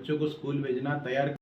बच्चों को स्कूल भेजना, तैयार।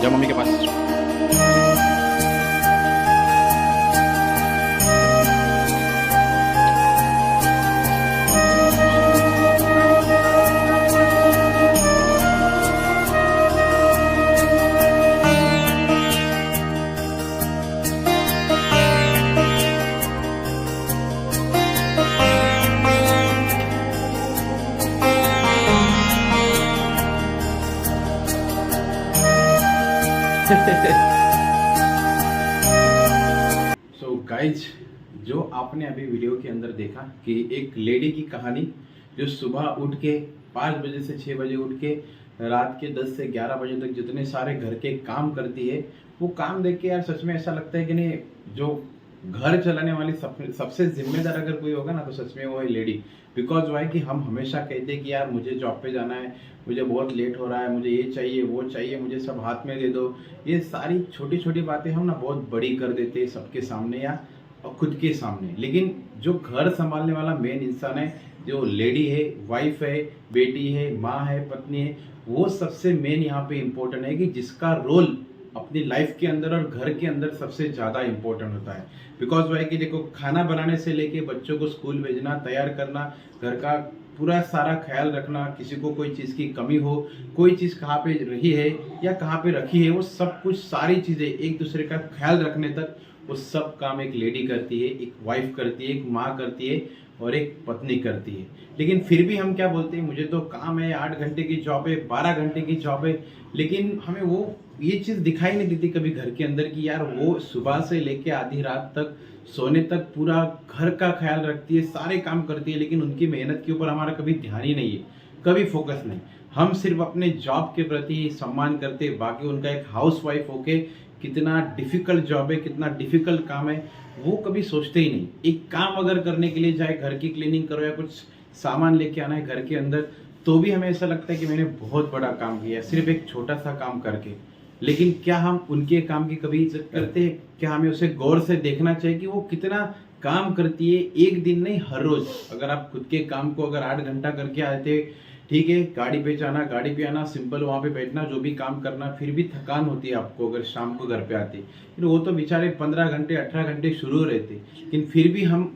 जाओ मम्मी के पास। सो गाइज, जो आपने अभी वीडियो के अंदर देखा कि एक लेडी की कहानी जो सुबह उठ के 5 बजे से 6 बजे उठ के रात के 10 से 11 बजे तक जितने सारे घर के काम करती है, वो काम देख के यार सच में ऐसा लगता है कि नहीं, जो घर चलाने वाली सबसे जिम्मेदार अगर कोई होगा ना तो सच में वो है लेडी। बिकॉज वाई कि हम हमेशा कहते हैं कि यार मुझे जॉब पे जाना है, मुझे बहुत लेट हो रहा है, मुझे ये चाहिए वो चाहिए, मुझे सब हाथ में दे दो। ये सारी छोटी छोटी बातें हम ना बहुत बड़ी कर देते हैं सबके सामने या खुद के सामने। लेकिन जो घर संभालने वाला मेन इंसान है, जो लेडी है, वाइफ है, बेटी है, माँ है, पत्नी है, वो सबसे मेन यहाँ पे इम्पोर्टेंट है कि जिसका रोल अपनी लाइफ के अंदर और घर के अंदर सबसे ज़्यादा इम्पोर्टेंट होता है। बिकॉज वह है कि देखो, खाना बनाने से लेके बच्चों को स्कूल भेजना, तैयार करना, घर का पूरा सारा ख्याल रखना, किसी को कोई चीज़ की कमी हो, कोई चीज़ कहाँ पे रही है या कहाँ पे रखी है, वो सब कुछ सारी चीज़ें एक दूसरे का ख्याल रखने तक वो सब काम एक लेडी करती है, एक वाइफ करती है, एक माँ करती है और एक पत्नी करती है। लेकिन फिर भी हम क्या बोलते हैं, मुझे तो काम है, 8 घंटे की जॉब है, 12 घंटे की जॉब है। लेकिन हमें वो ये चीज़ दिखाई नहीं देती कभी घर के अंदर कि यार वो सुबह से लेके आधी रात तक सोने तक पूरा घर का ख्याल रखती है, सारे काम करती है, लेकिन उनकी मेहनत के ऊपर हमारा कभी ध्यान ही नहीं है, कभी फोकस नहीं। हम सिर्फ अपने जॉब के प्रति सम्मान करते, बाकी उनका एक हाउस वाइफ होके कितना डिफ़िकल्ट जॉब है, कितना डिफ़िकल्ट काम है, वो कभी सोचते ही नहीं। एक काम अगर करने के लिए जाए, घर की क्लीनिंग करो या कुछ सामान लेके आना है घर के अंदर, तो भी हमें ऐसा लगता है कि मैंने बहुत बड़ा काम किया सिर्फ एक छोटा सा काम करके। लेकिन क्या हम उनके काम की कभी इज्जत करते हैं? क्या हमें उसे गौर से देखना चाहिए कि वो कितना काम करती है, एक दिन नहीं हर रोज। अगर आप खुद के काम को अगर 8 घंटा करके आते, ठीक है, गाड़ी पे जाना, गाड़ी पे आना, सिंपल वहाँ पे बैठना, जो भी काम करना, फिर भी थकान होती है आपको अगर शाम को घर पे आते। फिर वो तो बेचारे 15 घंटे 18 घंटे शुरू रहते, लेकिन फिर भी हम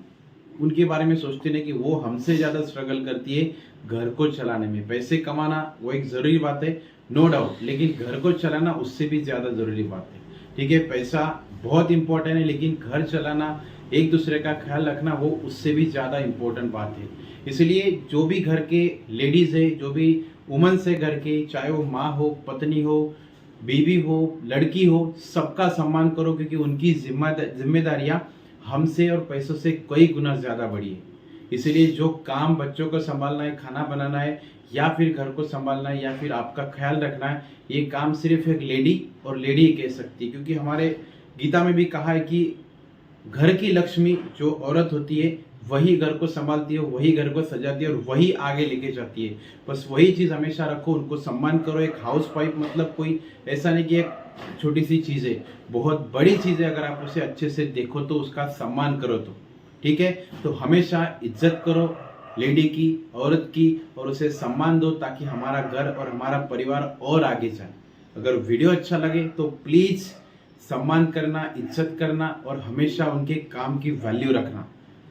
उनके बारे में सोचते नहीं कि वो हमसे ज़्यादा स्ट्रगल करती है घर को चलाने में। पैसे कमाना वो एक ज़रूरी बात है, नो डाउट, लेकिन घर को चलाना उससे भी ज़्यादा ज़रूरी बात है। ठीक है, पैसा बहुत इंपॉर्टेंट है, लेकिन घर चलाना, एक दूसरे का ख्याल रखना, वो उससे भी ज़्यादा इम्पोर्टेंट बात है। इसलिए जो भी घर के लेडीज़ है, जो भी वुमेन्स है घर के, चाहे वो माँ हो, पत्नी हो, बीवी हो, लड़की हो, सबका सम्मान करो, क्योंकि उनकी जिम्मेदारियाँ हमसे और पैसों से कई गुना ज़्यादा बड़ी है। इसलिए जो काम बच्चों को संभालना है, खाना बनाना है, या फिर घर को संभालना है, या फिर आपका ख्याल रखना है, ये काम सिर्फ एक लेडी और लेडी ही कह सकती है। क्योंकि हमारे गीता में भी कहा है कि घर की लक्ष्मी जो औरत होती है वही घर को संभालती है, वही घर को सजाती है और वही आगे लेके जाती है। बस वही चीज़ हमेशा रखो, उनको सम्मान करो। एक हाउस वाइफ मतलब कोई ऐसा नहीं कि एक छोटी सी चीज़ है, बहुत बड़ी चीज़ है। अगर आप उसे अच्छे से देखो तो उसका सम्मान करो तो ठीक है। तो हमेशा इज्जत करो लेडी की, औरत की, और उसे सम्मान दो ताकि हमारा घर और हमारा परिवार और आगे जाए। अगर वीडियो अच्छा लगे तो प्लीज़ सम्मान करना, इज्जत करना और हमेशा उनके काम की वैल्यू रखना।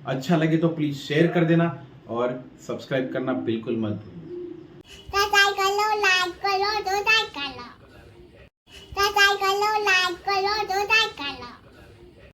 अच्छा लगे तो प्लीज़ शेयर कर देना और सब्सक्राइब करना बिल्कुल मत भूलना। सब्सक्राइब कर लो, लाइक करो, दो लाइक कर लो। सब्सक्राइब कर लो, लाइक करो, दो लाइक कर लो।